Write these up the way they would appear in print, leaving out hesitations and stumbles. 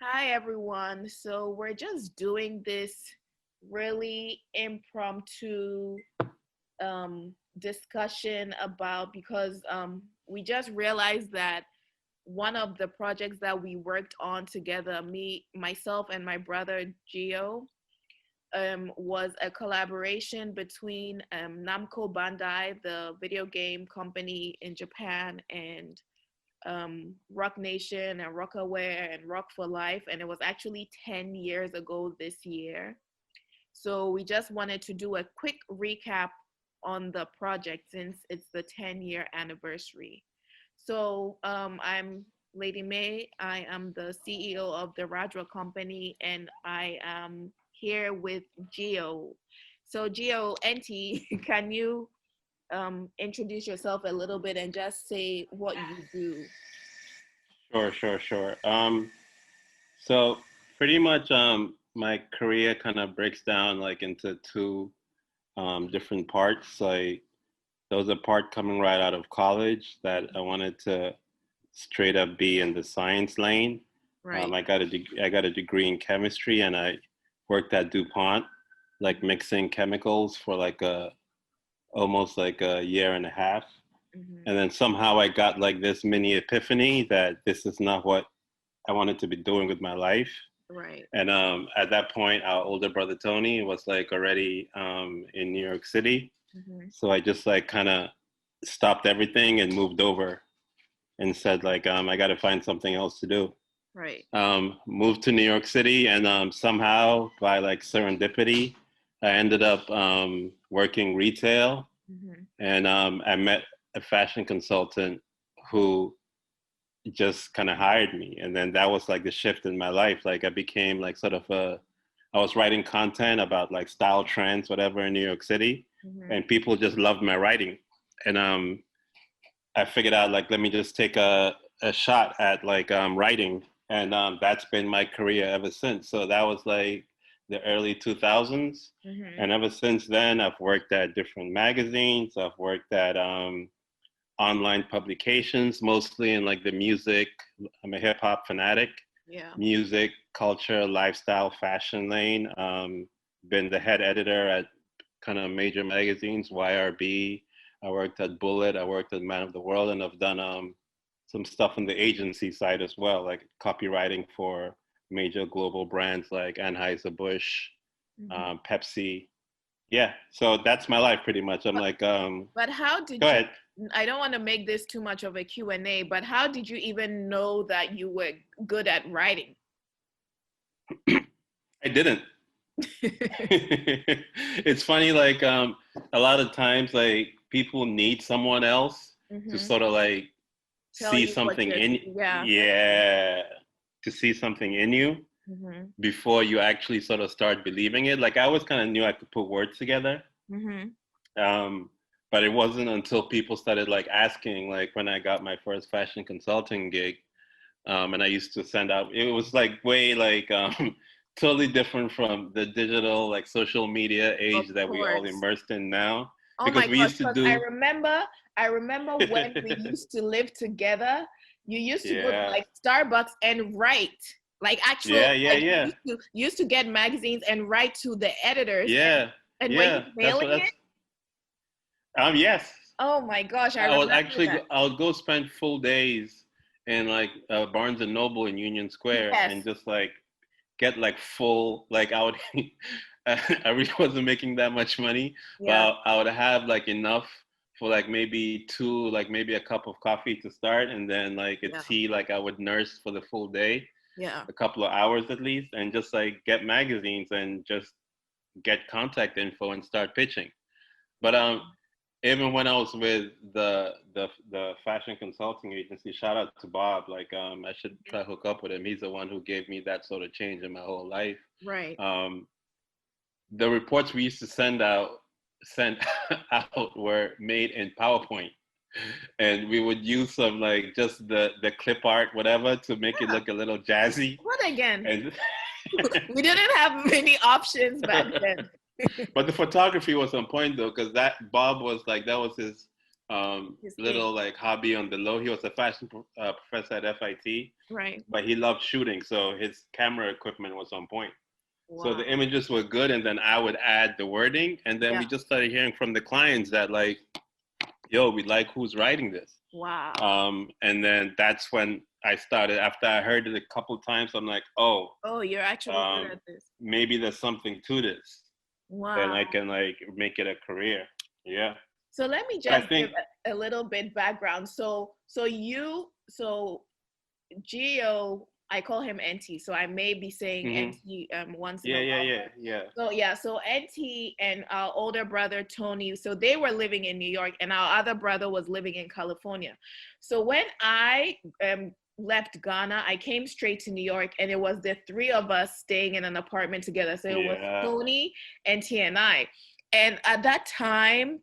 Hi, everyone. So, we're just doing this really impromptu discussion about because we just realized that one of the projects that we worked on together, myself, and my brother Gio, was a collaboration between Namco Bandai, the video game company in Japan, and Rocnation and Rocawear and Rock for Life, and it was actually 10 years ago this year. So we just wanted to do a quick recap on the project since it's the 10-year anniversary. So I'm Lady May. I am the CEO of the Radra company, and I am here with Gio. So Gio, Enti, can you introduce yourself a little bit and just say what you do? Sure. So pretty much, my career kind of breaks down like into two different parts. Like there was a part coming right out of college that I wanted to straight up be in the science lane. Right. I got a degree in chemistry, and I worked at DuPont, like mixing chemicals for like a almost like a year and a half. Mm-hmm. And then somehow I got like this mini epiphany that this is not what I wanted to be doing with my life. Right. And at that point, our older brother Tony was like already in New York City. Mm-hmm. So I just like kind of stopped everything and moved over and said like I got to find something else to do. Right. Moved to New York City, and somehow by like serendipity, I ended up working retail, Mm-hmm. and I met a fashion consultant who just kind of hired me, and then that was like the shift in my life. Like I became like sort of I was writing content about like style trends, whatever, in New York City, Mm-hmm. and people just loved my writing. And I figured out like let me just take a shot at like writing, and that's been my career ever since. So that was like the early 2000s, Mm-hmm. and ever since then I've worked at different magazines. I've worked at online publications, mostly in like the music. I'm a hip hop fanatic. Yeah. Music, culture, lifestyle, fashion lane. Been the head editor at kind of major magazines, YRB. I worked at Bullet. I worked at Man of the World, and I've done some stuff on the agency side as well, like copywriting for major global brands like Anheuser-Busch, Mm-hmm. Pepsi. Yeah, so that's my life pretty much. I'm But, like, but how go did you, ahead. I don't want to make this too much of a Q&A, but how did you even know that you were good at writing? I didn't. It's funny, like a lot of times, like people need someone else to Mm-hmm. sort of like Tell see you what something you're, in, yeah. yeah, to see something in you Mm-hmm. before you actually sort of start believing it. Like I always kind of knew I could put words together, Mm-hmm. um, but it wasn't until people started like asking, like when I got my first fashion consulting gig, and I used to send out. It was like way like totally different from the digital like social media Of age that we all course. immersed in now. Oh my Because we gosh, used to because I do, remember, I remember when we used to live together, you used to go to yeah, like Starbucks and write, like actual, yeah, yeah, like yeah, you used to get magazines and write to the editors. yeah, And were you yeah. That's mailing what it? that's. Yes, Oh my gosh, I I would remember actually that. I would go spend full days in like Barnes and Noble in Union Square and Yes. just like get like full like I would I really wasn't making that much money, Yeah. but I would have like enough for like maybe two, like maybe a cup of coffee to start, and then like a Yeah. tea like I would nurse for the full day, Yeah. a couple of hours at least, and just like get magazines and just get contact info and start pitching. But even when I was with the fashion consulting agency, shout out to Bob. Like I should try to hook up with him. He's the one who gave me that sort of change in my whole life. Right. Um, the reports we used to send out were made in PowerPoint, and we would use some like just the clip art whatever to make it Yeah. look a little jazzy. What again? And We didn't have many options back then. but the photography was on point though, because that Bob was like that was his little like hobby on the low. He was a fashion professor at FIT, Right. but he loved shooting, so his camera equipment was on point. Wow. So the images were good, and then I would add the wording, and then we just started hearing from the clients that like, yo, we like who's writing this. Wow. And then that's when I started. After I heard it a couple times, I'm like, oh, you're actually good at this. Maybe there's something to this. Wow. And I can like make it a career. Yeah. So let me just give a little bit background. So Gio, I call him NT, so I may be saying NT once in a while. Yeah. So NT and our older brother Tony, so they were living in New York, and our other brother was living in California. So when I left Ghana, I came straight to New York, and it was the three of us staying in an apartment together. So it was Tony, NT, and I. And at that time,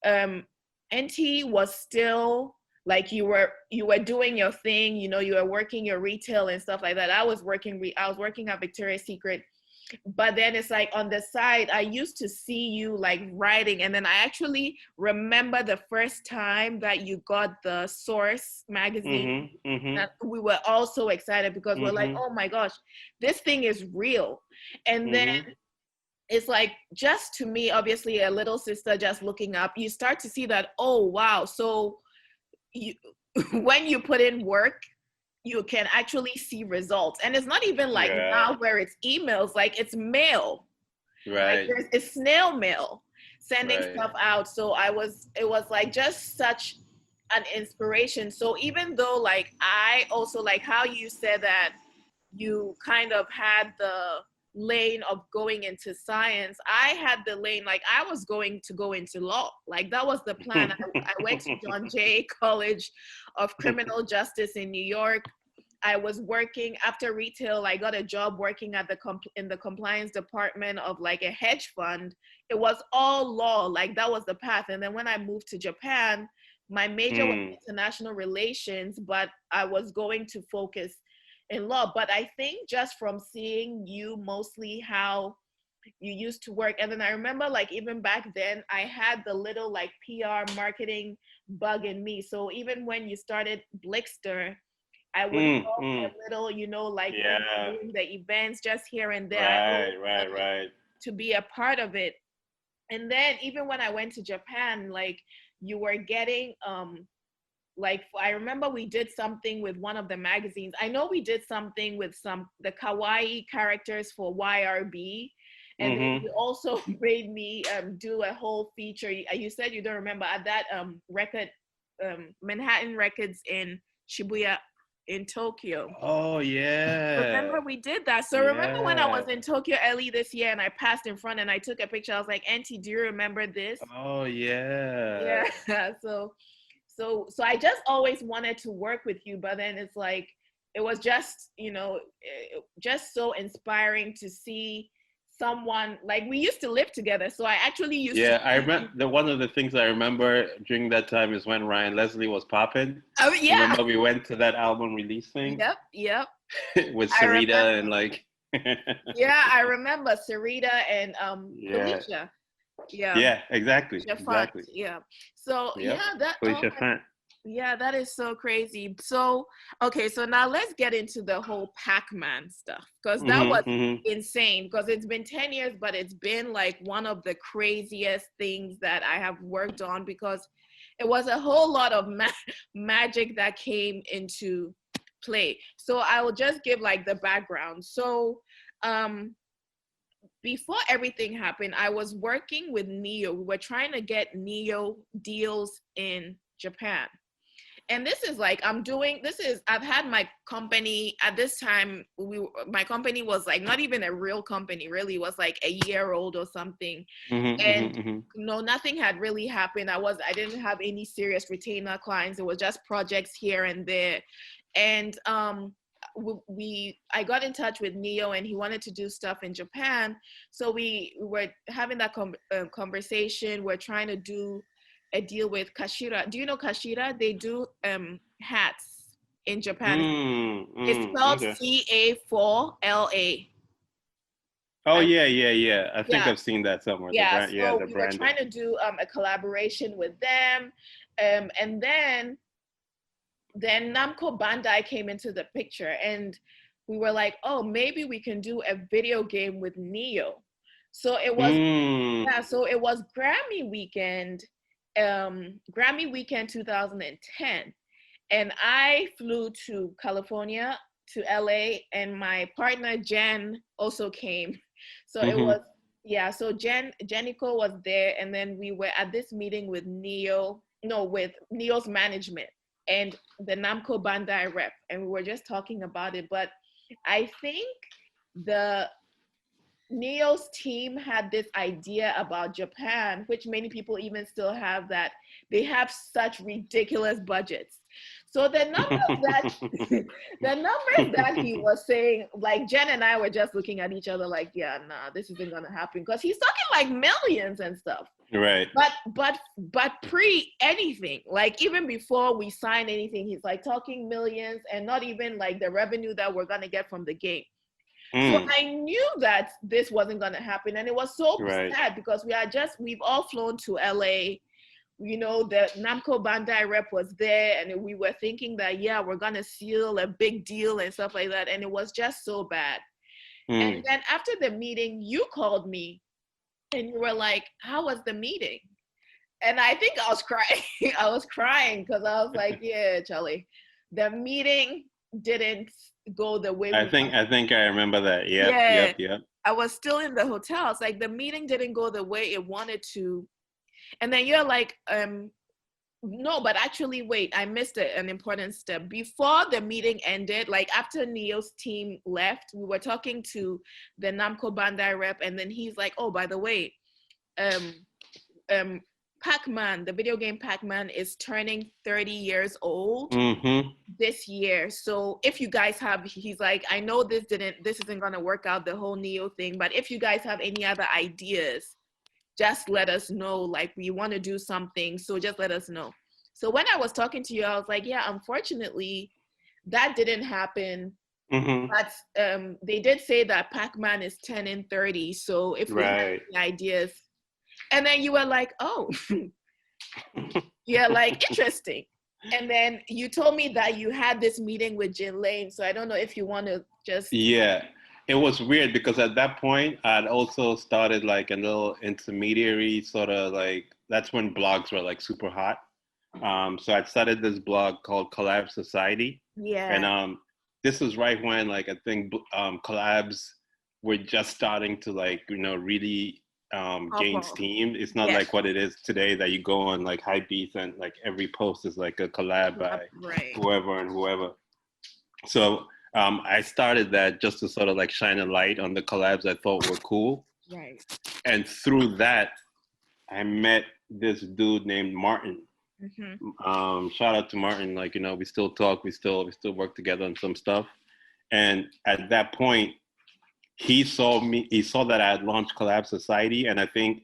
NT was still like you were doing your thing, you know, you were working your retail and stuff like that. I was working at Victoria's Secret, but then it's like on the side, I used to see you like writing, and then I actually remember the first time that you got the Source magazine. That we were all so excited because we're like, oh my gosh, this thing is real. And then it's like, just to me, obviously a little sister just looking up, you start to see that, oh wow, so you when you put in work, you can actually see results. And it's not even like now where it's emails, like it's mail, right? Like it's snail mail sending stuff out. So it was like just such an inspiration. So even though like I also like how you said that you kind of had the lane of going into science, I had the lane, like I was going to go into law. Like that was the plan. I went to John Jay College of Criminal Justice in New York. I was working after retail. I got a job working at in the compliance department of like a hedge fund. It was all law, like that was the path. And then when I moved to Japan, my major was international relations, but I was going to focus in law. But I think just from seeing you mostly how you used to work, and then I remember like even back then I had the little like PR marketing bug in me. So even when you started Blixter, I would a little, you know, like doing the events just here and there. Right. To be a part of it. And then even when I went to Japan, like you were getting like I remember we did something with one of the magazines. I know we did something with the kawaii characters for YRB. And then you also made me do a whole feature. You said you don't remember at that record, Manhattan Records in Shibuya in Tokyo. Oh yeah. Remember we did that. So remember when I was in Tokyo early this year and I passed in front and I took a picture. I was like, Auntie, do you remember this? Oh yeah. Yeah. So I just always wanted to work with you, but then it's like, it was just, you know, just so inspiring to see someone, like we used to live together. So I actually used to. I remember one of the things I remember during that time is when Ryan Leslie was popping. Oh yeah. Remember we went to that album release thing? Yep. With Syreta and like. Yeah, I remember Syreta and Phylicia. Yeah, exactly. Yeah. So that is so crazy. So okay, so now let's get into the whole Pac-Man stuff, because that was insane, because it's been 10 years, but it's been like one of the craziest things that I have worked on, because it was a whole lot of magic that came into play. So I will just give like the background. So before everything happened, I was working with Ne-yo. We were trying to get Ne-yo deals in Japan. And this is like, I've had my company at this time, my company was like not even a real company, really. It was like a year old or something. No, nothing had really happened. I didn't have any serious retainer clients. It was just projects here and there. And I got in touch with Ne-yo and he wanted to do stuff in Japan. So we were having that conversation. We're trying to do a deal with Kashira. Do you know Kashira? They do hats in Japan. It's spelled CA4LA. Oh yeah. I think I've seen that somewhere. Yeah, so we were trying to do a collaboration with them. And then Namco Bandai came into the picture, and we were like, oh, maybe we can do a video game with Ne-yo. So it was so it was Grammy weekend 2010, and I flew to California, to LA, and my partner Jen also came. So it was so Jenniko was there, and then we were at this meeting with with Ne-yo's management and the Namco Bandai rep, and we were just talking about it. But I think the Ne-yo's team had this idea about Japan, which many people even still have, that they have such ridiculous budgets. So the numbers that he was saying, like Jen and I were just looking at each other like, yeah, nah, this isn't gonna happen, because he's talking like millions and stuff. Right. But pre anything, like even before we sign anything, he's like talking millions, and not even like the revenue that we're gonna get from the game. So I knew that this wasn't gonna happen, and it was so sad, because we've all flown to LA. You know, the Namco Bandai rep was there, and we were thinking that, yeah, we're gonna seal a big deal and stuff like that, and it was just so bad. And then after the meeting, you called me, and you were like, how was the meeting? And I think I was crying. I was crying, because I was like, yeah, Charlie, the meeting didn't go the way I think I remember that. Yep. I was still in the hotel. It's like the meeting didn't go the way it wanted to. And then you're like, no, but actually, wait, I missed an important step. Before the meeting ended, like after Ne-yo's team left, we were talking to the Namco Bandai rep, and then he's like, oh, by the way, Pac-Man, the video game Pac-Man, is turning 30 years old this year. So if you guys have, he's like, I know this isn't gonna work out, the whole Ne-yo thing, but if you guys have any other ideas, just let us know. Like, we want to do something, so just let us know. So when I was talking to you, I was like, yeah, unfortunately, that didn't happen. But they did say that Pac-Man is 10 and 30. So if we have any ideas, and then you were like, oh, yeah, like interesting. And then you told me that you had this meeting with Jin Lane. So I don't know if you want to just. Yeah, it was weird, because at that point I'd also started like a little intermediary sort of, like, that's when blogs were like super hot. So I'd started this blog called Collab Society. Yeah. And this was right when, like, I think collabs were just starting to, like, you know, really gain steam. It's not like what it is today, that you go on like Hypebeast and like every post is like a collab by whoever and whoever. So I started that just to sort of like shine a light on the collabs I thought were cool. Right. And through that, I met this dude named Martin. Shout out to Martin. Like, you know, we still talk, we still work together on some stuff. And at that point, he saw that I had launched Collab Society, and I think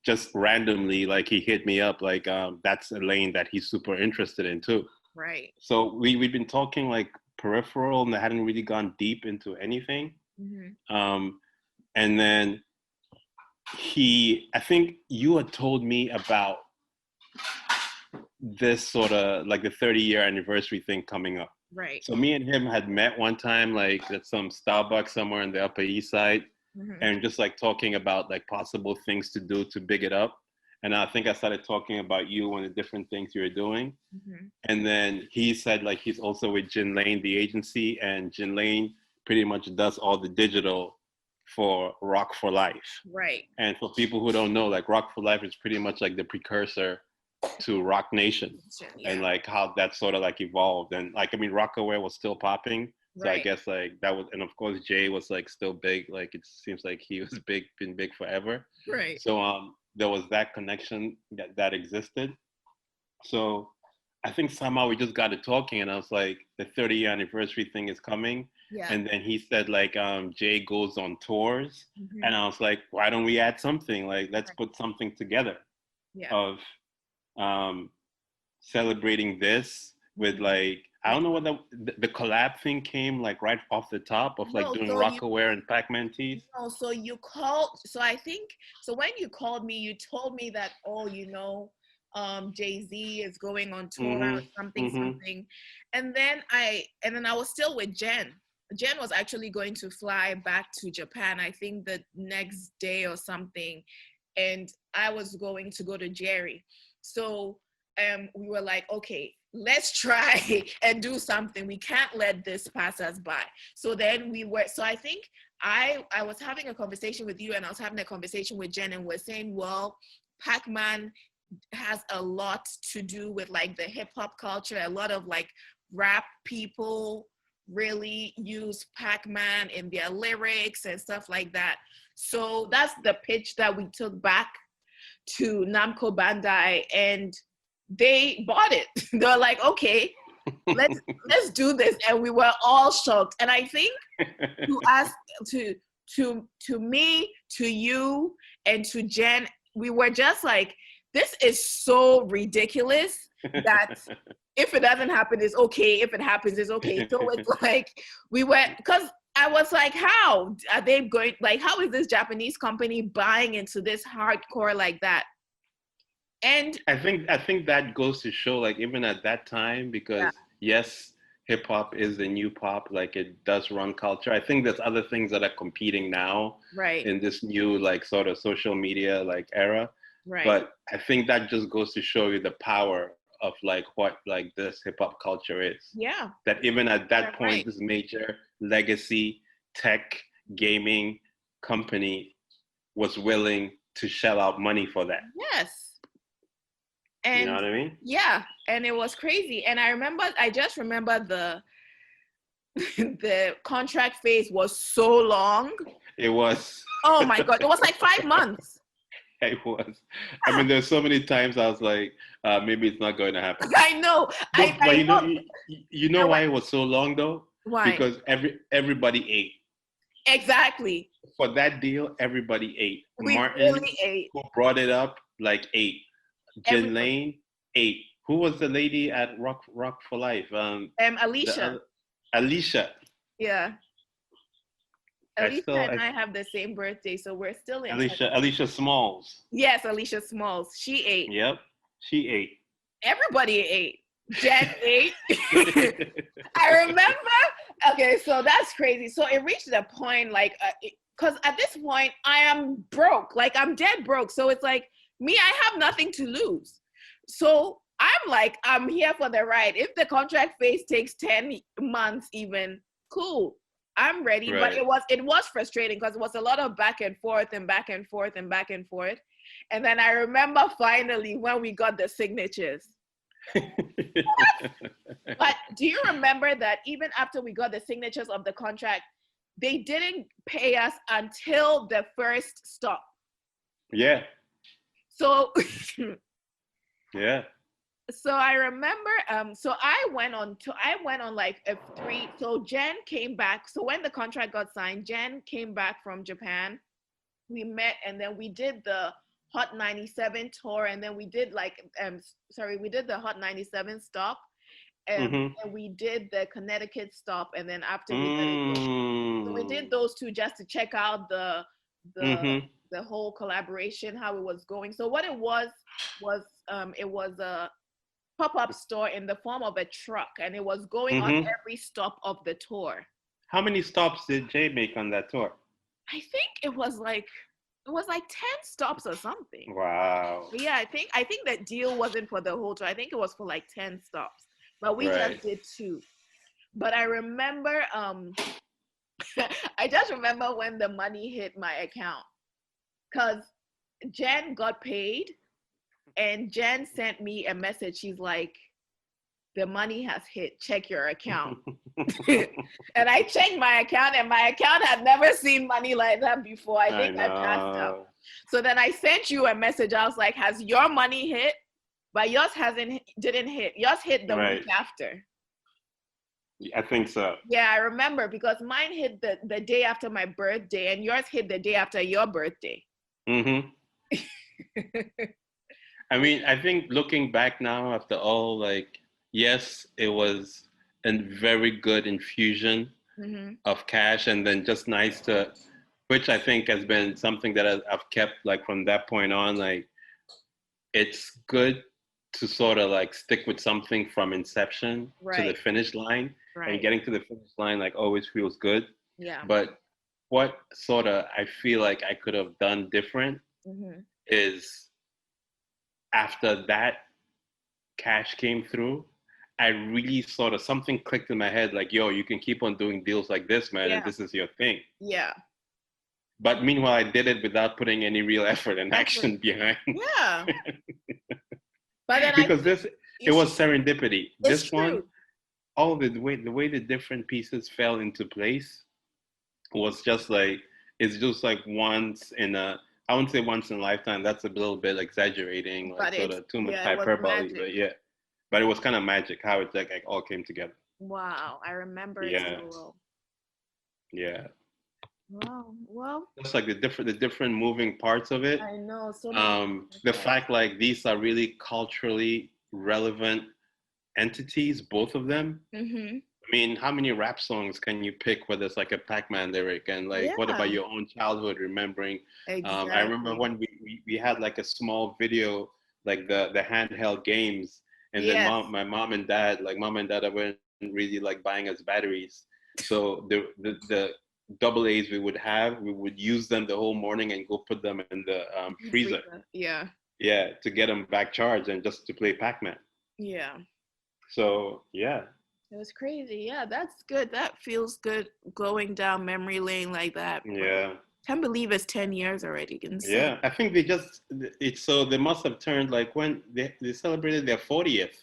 just randomly, like, he hit me up, like, that's a lane that he's super interested in too. Right. So we've been talking like peripheral, and I hadn't really gone deep into anything. And then I think you had told me about this sort of like the 30-year anniversary thing coming up. Right. So me and him had met one time, like at some Starbucks somewhere in the Upper East Side, and just like talking about like possible things to do to big it up. And I think I started talking about you and the different things you were doing. And then he said like he's also with Jin Lane, the agency, and Jin Lane pretty much does all the digital for ROC for Life. Right. And for people who don't know, like ROC for Life is pretty much like the precursor to Rocnation, and like how that sort of like evolved. And like, I mean, Rocawear was still popping, so I guess like that was, and of course Jay was like still big. Like it seems like he was been big forever. Right. So there was that connection that existed. So I think somehow we just got to talking, and I was like, the 30-year anniversary thing is coming. Yeah. And then he said like Jay goes on tours, and I was like, why don't we add something? Like, let's put something together of celebrating this with like, I don't know what the collab thing came like right off the top of like doing Rocawear and Pac-Man tees. No, so you called. So I think, so when you called me, you told me that, oh, you know, Jay-Z is going on tour Mm-hmm. or something, Mm-hmm. something. And then I was still with Jen. Jen was actually going to fly back to Japan, I think the next day or something. And I was going to go to Gerry. So we were like, okay, let's try and do something. We can't let this pass us by. So then I think I was having a conversation with you, and I was having a conversation with Jen, and we're saying, well, Pac-Man has a lot to do with like the hip hop culture. A lot of like rap people really use Pac-Man in their lyrics and stuff like that. So that's the pitch that we took back to Namco Bandai, and they bought it. They're like, okay, let's do this. And we were all shocked. And I think to us, to me, to you, and to Jen, we were just like, this is so ridiculous that if it doesn't happen, it's okay. If it happens, it's okay. So it's like, because I was like, how are they going, like, how is this Japanese company buying into this hardcore like that? And I think that goes to show, like, even at that time, because yes, hip hop is the new pop, like it does run culture. I think there's other things that are competing now, right, in this new like sort of social media like era. right. But I think that just goes to show you the power of like what like this hip hop culture is. Yeah. That even at that point, right. this major legacy tech gaming company was willing to shell out money for that. Yes. And you know what I mean? Yeah, and it was crazy. And I just remember the contract phase was so long. It was. Oh my God, it was like 5 months. It was. I mean, there's so many times I was like, maybe it's not going to happen. I know. But you know why it was so long though? Why? Because everybody ate. Exactly. For that deal, everybody ate. We Martin, really ate. who brought it up, like ate. Jen Lane ate. Who was the lady at Rock for Life? Aleesha. Aleesha. Yeah. Aleesha and I have the same birthday, so we're still in. Aleesha Smalls. Yes, Aleesha Smalls. She ate. Yep, she ate. Everybody ate. Jen ate. I remember. Okay, so that's crazy. So it reached a point, like, because at this point I am broke. Like, I'm dead broke. So it's like, me, I have nothing to lose. So I'm like, I'm here for the ride. If the contract phase takes 10 months even, cool. I'm ready. Right. But it was frustrating because it was a lot of back and forth and back and forth and back and forth. And then I remember finally when we got the signatures. But do you remember that even after we got the signatures of the contract, they didn't pay us until the first stop? Yeah. So yeah. So I remember, so I went on like a 3. So Jen came back. So when the contract got signed, Jen came back from Japan. We met, and then we did the Hot 97 tour, and then we did like, we did the Hot 97 stop, and we did the Connecticut stop, and then after we let it go. So we did those two just to check out the whole collaboration, how it was going. So what it was it was a pop-up store in the form of a truck, and it was going on every stop of the tour. How many stops did Jay make on that tour? I think it was like 10 stops or something. Wow. But yeah, I think that deal wasn't for the whole tour. I think it was for like 10 stops, but we just did 2. But I remember, I just remember when the money hit my account, because Jen got paid, and Jen sent me a message. She's like, the money has hit, check your account. And I checked my account, and my account had never seen money like that before. I think I passed out. So then I sent you a message. I was like, has your money hit? But yours didn't hit. Yours hit the week after. I think so. Yeah, I remember, because mine hit the day after my birthday, and yours hit the day after your birthday. I mean, I think looking back now after all, like, yes, it was a very good infusion of cash, and then just nice to, which I think has been something that I've kept, like, from that point on. Like, it's good to sort of like stick with something from inception to the finish line. And getting to the finish line like always feels good. Yeah. But what sort of I feel like I could have done different is after that cash came through, I really sort of something clicked in my head like, yo, you can keep on doing deals like this, man, and this is your thing. Yeah. But meanwhile, I did it without putting any real effort and action behind. Yeah. But then because it was serendipity. This true. one, all the way the different pieces fell into place was just like, it's just like once in a, I wouldn't say once in a lifetime. That's a little bit exaggerating, like sort of too much hyperbole. But yeah, but it was kind of magic how it like all came together. Wow, I remember it so well. Yeah. Wow. Well, just like the different moving parts of it. I know. So the fact like these are really culturally relevant entities, both of them. I mean, how many rap songs can you pick where there's like a Pac-Man lyric and like what about your own childhood remembering? Exactly. I remember when we had like a small video, like the handheld games, and then my mom and dad weren't really like buying us batteries, so the double A's we would use them the whole morning and go put them in the freezer. Yeah, to get them back charged and just to play Pac-Man. Yeah. So yeah. It was crazy. Yeah, that's good. That feels good going down memory lane like that. Yeah. Can't believe it's 10 years already. Yeah, I think so they must have turned like when they celebrated their 40th.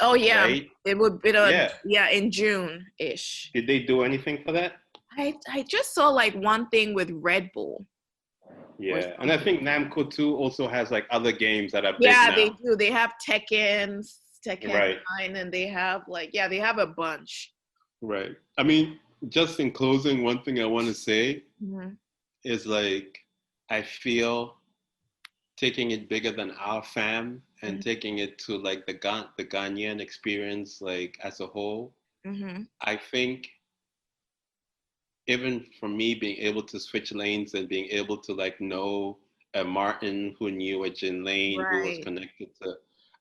Oh yeah, right? It would be in June-ish. Did they do anything for that? I just saw like one thing with Red Bull. Yeah, and I think Namco too also has like other games that are big now. Yeah, they do. They have Tekken 9, and they have they have a bunch. Right. I mean, just in closing, one thing I want to say is like, I feel taking it bigger than our fam and taking it to like the Ghanaian experience, like as a whole. I think even for me being able to switch lanes and being able to like know a Martin who knew a Jin Lane who was connected to,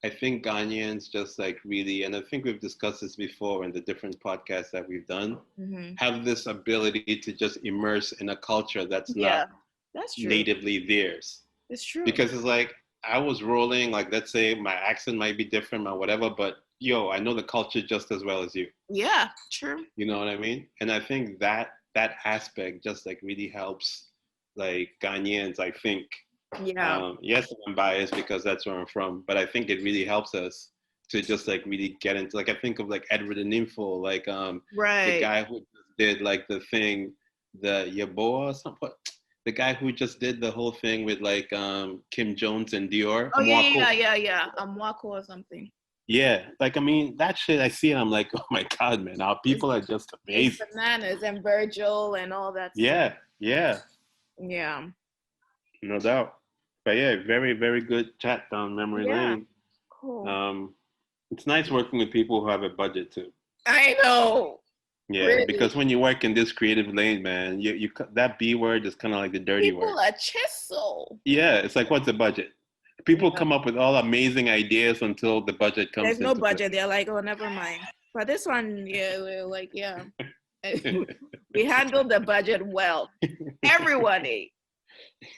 I think Ghanaians just like really, and I think we've discussed this before in the different podcasts that we've done, have this ability to just immerse in a culture that's not natively theirs. It's true. Because it's like, I was rolling, like, let's say my accent might be different or whatever, but yo, I know the culture just as well as you. Yeah, true. You know what I mean? And I think that aspect just like really helps like Ghanaians, I think. Yeah. Yes, I'm biased because that's where I'm from, but I think it really helps us to just like really get into, like, I think of like Edward Enninful, like the guy who did like the thing, the Yaboa or something. The guy who just did the whole thing with like Kim Jones and Dior. Oh yeah. Amoako or something. Yeah, like I mean that shit. I see it. I'm like, oh my god, man! Our people are just amazing. It's bananas and Virgil and all that. Yeah. No doubt. But yeah, very very good chat down memory lane. Cool. It's nice working with people who have a budget too. I know. Yeah, really? Because when you work in this creative lane, man, you that B word is kind of like the dirty word. People are chisel. Yeah, it's like, what's the budget? People come up with all amazing ideas until the budget comes. There's no budget. They're like, oh, never mind. For this one, we're like, we handled the budget well. Everyone ate.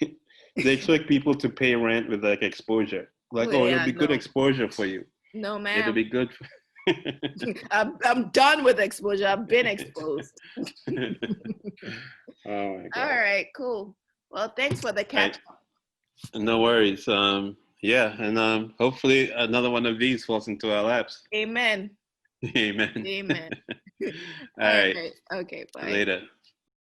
They expect people to pay rent with like exposure. Like, it'll be good exposure for you. No, man. It'll be good. I'm done with exposure. I've been exposed. Oh my God. All right, cool. Well, thanks for the catch. No worries. And hopefully another one of these falls into our laps. Amen. Amen. Amen. All right. Okay, bye. Later.